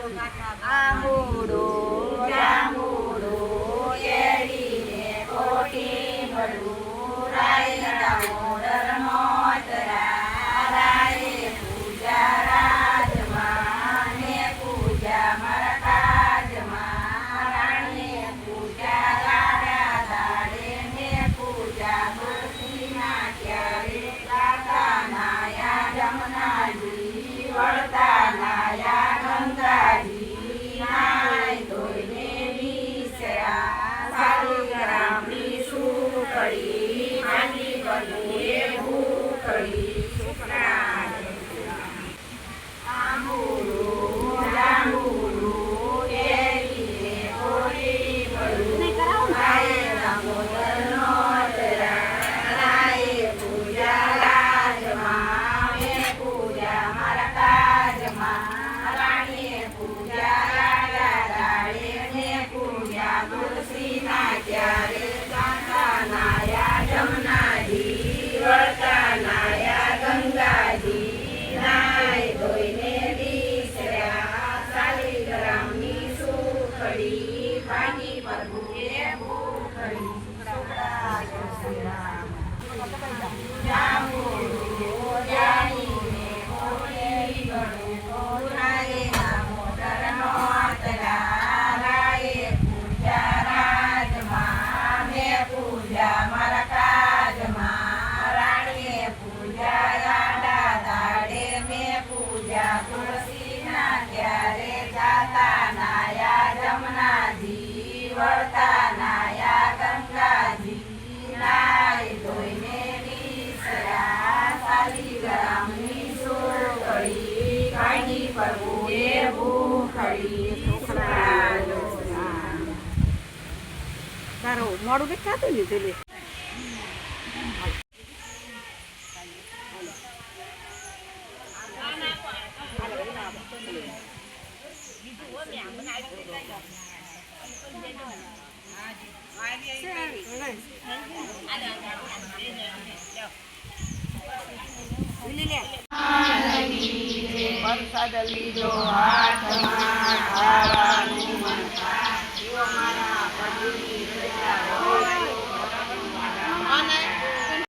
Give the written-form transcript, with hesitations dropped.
આંબુડો જાંબુડો કેરીને કોઠી ભરું રાયના મોડર મોતરા રાયે પૂજા રાજમાં ને પૂજા મારા કાજમાં રાણીએ પૂજા રાડા દાડે ને પૂજા તુલસીના ક્યારે ગાતા નાયા જમનાજી વળતા નાયા ગંગાજી નાય ધોઈને વિસરા સાલિગ્રામની સુખડી માંડી બનીએ ભૂખડી સુખડા આંબુડો જાંબુડો કેરીને કોઠી ભરું રાયના મોદરનો રાયે પૂજા રાજમાં મેં પૂજા મારા કાજમાં રાણીએ પૂજા રાડા દાડે ને પૂજા તુલસીના ક્યારે ગાતા નાયા જમનાજી વળતા નાયા ગંગાજી નાય ધોઈને વિસર્યા સાલિગ્રામની સુખડી ભાગી પ્રભુએ ભૂખડી સુખડા શ્રી રામ જાંબુડો જાણીને કોઠી ભરું રાયના મોદરનો આતરા રાયે પૂજા રાજમાં મેં પૂજા મારા કાજમાં રાણીએ પૂજા રાડા દાડે મેં પૂજા તુલસીના ક્યારે જાતા નાયા જમનાજી વળતા નાયા ગંગાજી નાય ધોઈને વિસર્યા સાલિગ્રામની સુખડી કાઢી પ્રભુએ ભૂખડી સુખડા તારો મોડું દેખાતું લીધું લે પ્રસાદ લીધો હાથમાં ખાવાનું મન